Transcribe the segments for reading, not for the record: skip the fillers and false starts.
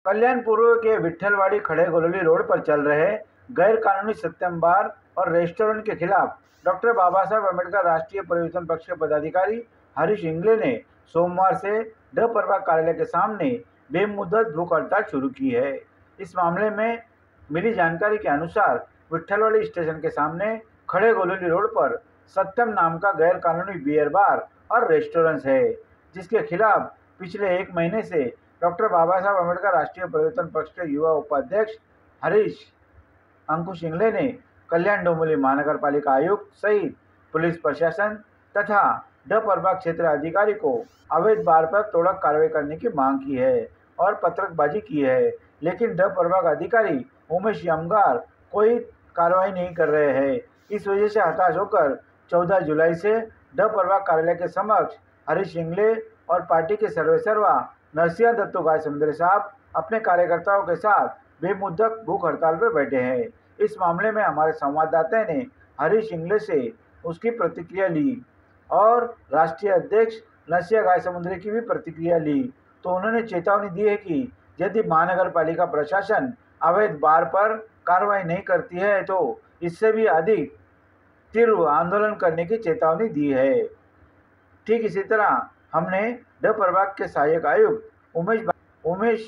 कल्याण पूर्व के विट्ठलवाड़ी खड़े गोलोली रोड पर चल रहे गैर कानूनी सत्यम बार और रेस्टोरेंट के खिलाफ डॉक्टर बाबा साहब अम्बेडकर राष्ट्रीय परिवर्तन पक्ष के पदाधिकारी हरीश इंगले ने सोमवार से ड प्रभाग कार्यालय के सामने बेमुद्दत भूख हड़ताल शुरू की है। इस मामले में मिली जानकारी के अनुसार विट्ठलवाड़ी स्टेशन के सामने खड़े गोलोली रोड पर सत्यम नाम का गैर कानूनी बियर बार और रेस्टोरेंट है, जिसके खिलाफ पिछले एक महीने से डॉक्टर बाबा साहब अम्बेडकर राष्ट्रीय परिवर्तन पक्ष के युवा उपाध्यक्ष हरीश अंकुश इंगले ने कल्याण डोंबिवली महानगर पालिका आयुक्त सहित पुलिस प्रशासन तथा ड प्रभाग क्षेत्र अधिकारी को अवैध बार पर तोड़क कार्रवाई करने की मांग की है और पत्रकबाजी की है, लेकिन ड प्रभाग अधिकारी उमेश यमगार कोई कार्रवाई नहीं कर रहे हैं। इस वजह से हताश होकर 14 जुलाई से ड प्रभाग कार्यालय के समक्ष हरीश इंगले और पार्टी के सर्वेसर्वा नरसिंह दत्तू गाय समुद्री साहब अपने कार्यकर्ताओं के साथ बेमुद्दत भूख हड़ताल पर बैठे हैं। इस मामले में हमारे संवाददाता ने हरीश इंगले से उसकी प्रतिक्रिया ली और राष्ट्रीय अध्यक्ष नरसिंह गाय समुद्री की भी प्रतिक्रिया ली, तो उन्होंने चेतावनी दी है कि यदि महानगर पालिका प्रशासन अवैध बार पर कार्रवाई नहीं करती है तो इससे भी अधिक तीव्र आंदोलन करने की चेतावनी दी है। ठीक इसी तरह हमने ड प्रभाग के सहायक आयुक्त उमेश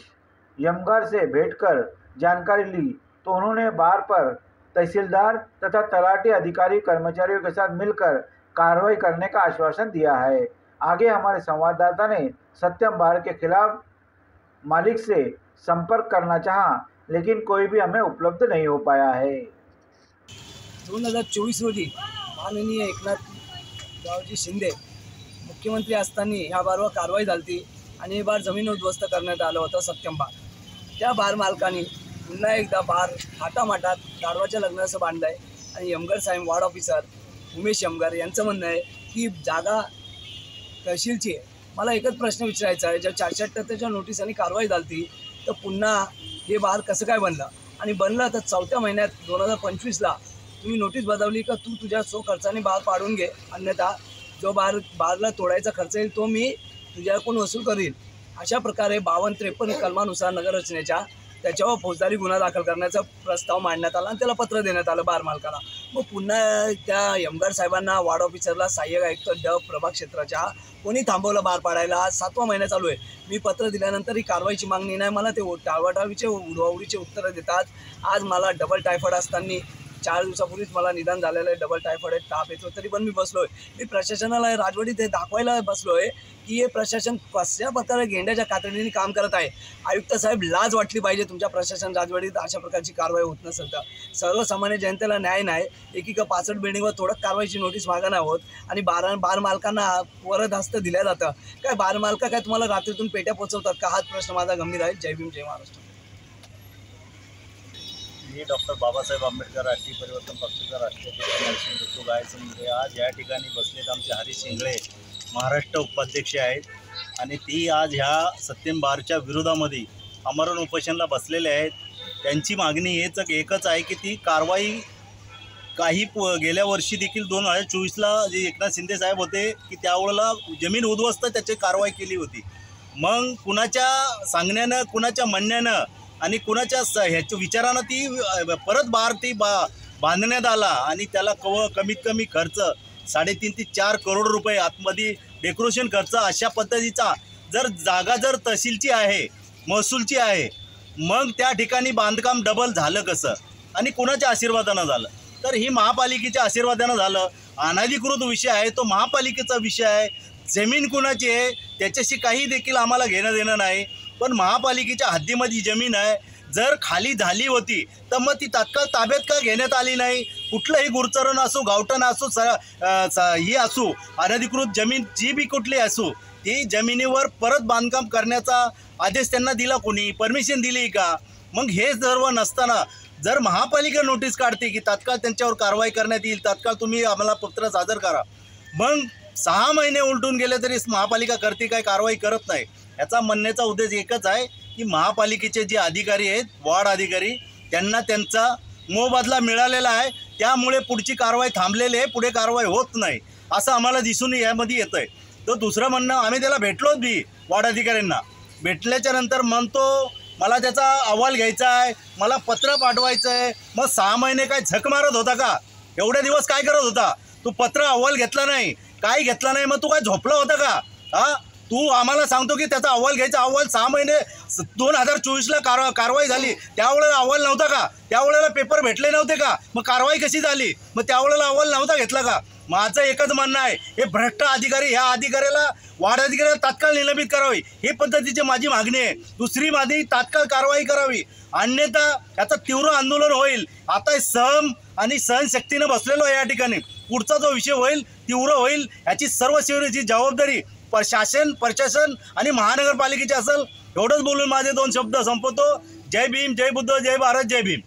यमगार से भेंट कर जानकारी ली, तो उन्होंने बार पर तहसीलदार तथा तलाठी अधिकारी कर्मचारियों के साथ मिलकर कार्रवाई करने का आश्वासन दिया है। आगे हमारे संवाददाता ने सत्यम बार के खिलाफ मालिक से संपर्क करना चाहा, लेकिन कोई भी हमें उपलब्ध नहीं हो पाया है। 2024 रोजी माननीय एकनाथरावजी शिंदे मुख्यमंत्री असताना ह्या बारवर कारवाई झाली आणि हे बार जमीन उद्ध्वस्त करण्यात आलं होतं सत्यम बार। त्या बार मालकांनी पुन्हा एकदा बार थाटामाटात गाढवाच्या लग्नाचं बांधलं आहे आणि यमगर साहेब वार्ड ऑफिसर उमेश यमगर यांचं म्हणणं आहे की जागा तहसीलची आहे। मला एकच प्रश्न विचारायचा आहे, जर 478च्या नोटीसांनी कारवाई झाली तर पुन्हा हे बार कसं काय बनलं आणि बनलं तर 4थ्या महिन्यात 2025ला तुम्ही नोटीस बजावली का तू तुझ्या खर्चाने बार पाडून घे, अन्यथा जो बारला तोडायचा खर्च येईल तो मी तुझ्याकडून वसूल करीन। अशा प्रकारे 52-53 कलमानुसार नगररचनेच्या त्याच्यावर फौजदारी गुन्हा दाखल करण्याचा प्रस्ताव मांडण्यात आला आणि त्याला पत्र देण्यात आलं बार मालकाला। मग पुन्हा त्या यमगार साहेबांना वार्ड ऑफिसरला सहाय्यक आयुक्त ड प्रभाग क्षेत्राच्या कोणी थांबवलं बार पाडायला। आज 7वा महिना चालू आहे। मी पत्र दिल्यानंतर ही कारवाईची मागणी नाही, मला ते टाळवाटाळवीचे उडवाउडीचे उत्तरं देतात। आज मला डबल टायफॉइड असताना 4 दिवसापूर्वीच मला निदान झालेलं आहे, डबल टायफॉइड ताप येतो, तरी पण मी बसलोय। मी प्रशासनाला राजवाडीत हे दाखवायला बसलोय की हे प्रशासन कशा प्रकारे गेंड्याच्या कातडीने काम करत आहे। आयुक्त साहेब, लाज वाटली पाहिजे तुमच्या प्रशासन राजवाडीत अशा प्रकारची कारवाई होत नसेल तर। सर्वसामान्य जनतेला न्याय नाही, एकीका 65 बिल्डिंगवर थोडं कारवाईची नोटीस मागणं आहोत आणि बार मालकांना वरद हस्त दिलं जातं काय? बार मालका काय तुम्हाला रात्रीतून पेट्या पोचवतात का? हाच प्रश्न माझा गंभीर आहे। जय भीम, जय महाराष्ट्र। मी डॉक्टर बाबासाहेब आंबेडकर राष्ट्रीय परिवर्तन पक्षाचा राष्ट्रीय अध्यक्ष नरसिंह दत्तू गाय समुद्री आज या ठिकाणी बसलेत आमचे हरीश इंगळे महाराष्ट्र उपाध्यक्ष आहेत आणि ती आज ह्या सत्यम बारच्या विरोधामध्ये आमरण उपोषणाला बसलेले आहेत। त्यांची मागणी एकच आहे की ती कारवाई काही गेल्या वर्षी देखील 2024ला जे एकनाथ शिंदे साहेब होते की त्यावेळेला जमीन उद्ध्वस्त त्याची कारवाई केली होती। मग कुणाच्या सांगण्यानं, कुणाच्या म्हणण्यानं आणि कुणाच्या ह्याच्या विचारानं ती परत बार बांधण्यात आला आणि त्याला कमीत कमी खर्च 3.5 ते 4 करोड रुपये आतमध्ये डेकोरेशन खर्च अशा पद्धतीचा जागा जर तहसीलची आहे, महसूलची आहे, मग त्या ठिकाणी बांधकाम डबल झालं कसं आणि कुणाच्या आशीर्वादानं झालं? तर ही महापालिकेच्या आशीर्वादानं झालं। अनधिकृत विषय आहे तो, महापालिकेचा विषय आहे। जमीन कुणाची आहे त्याच्याशी काही देखील आम्हाला घेणं देणं नाही, पण महापालिकेच्या हद्दीमध्ये जमीन आहे। जर खाली झाली होती तर मग ती तात्काळ ताब्यात का घेण्यात आली नाही? कुठलंही गुरचरण असो, गावठण असो, ही असो, अनधिकृत जमीन जी बी कुठली असो, ती जमिनीवर परत बांधकाम करण्याचा आदेश त्यांना दिला कोणी? परमिशन दिली का? मग हे सर्व नसताना जर महापालिका नोटीस काढते की तात्काळ त्यांच्यावर कारवाई करण्यात येईल, तात्काळ तुम्ही आम्हाला पत्र सादर करा, मग 6 महिने उलटून गेले तरी महापालिका करते काय? कारवाई करत नाही। याचा म्हणण्याचा उद्देश एकच आहे की महापालिकेचे जे अधिकारी आहेत, वार्ड अधिकारी, त्यांना त्यांचा मोबदला मिळालेला आहे, त्यामुळे पुढची कारवाई थांबलेली आहे, पुढे कारवाई होत नाही असं आम्हाला दिसून यामध्ये येतं आहे। तर दुसरं म्हणणं, आम्ही त्याला भेटलोच बी वार्ड अधिकाऱ्यांना, भेटल्याच्या नंतर म्हणतो मला त्याचा अहवाल घ्यायचा आहे, मला पत्र पाठवायचं आहे. मग 6 महिने काय झक मारत होता का? एवढे दिवस काय करत होता तू? पत्र अहवाल घेतला नाही, काय घेतला नाही, मग तू काय झोपला होता का? हां, तू आम्हाला सांगतो की त्याचा अहवाल घ्यायचा. अहवाल 6 महिने 2024ला कारवाई झाली, त्यावेळेला अहवाल नव्हता का? त्यावेळेला पेपर भेटले नव्हते का? मग कारवाई कशी झाली? मग त्यावेळेला अहवाल नव्हता घेतला का? माझं एकच म्हणणं आहे, हे भ्रष्ट अधिकारी, ह्या अधिकाऱ्याला, वार्ड अधिकाऱ्याला तात्काळ निलंबित करावी, ही पद्धतीची माझी मागणी आहे. दुसरी माझी तात्काळ कारवाई करावी, अन्यथा याचं तीव्र आंदोलन होईल. आता सहम आणि सहनशक्तीनं बसलेलो आहे या ठिकाणी. पुढचा जो विषय होईल तीव्र होईल, याची सर्व सेवेची जबाबदारी शासन, प्रशासन आणि महानगरपालिकेची असेल. एवढंच बोलून माझे 2 शब्द संपवतो. जय भीम, जय बुद्ध, जय भारत, जय भीम.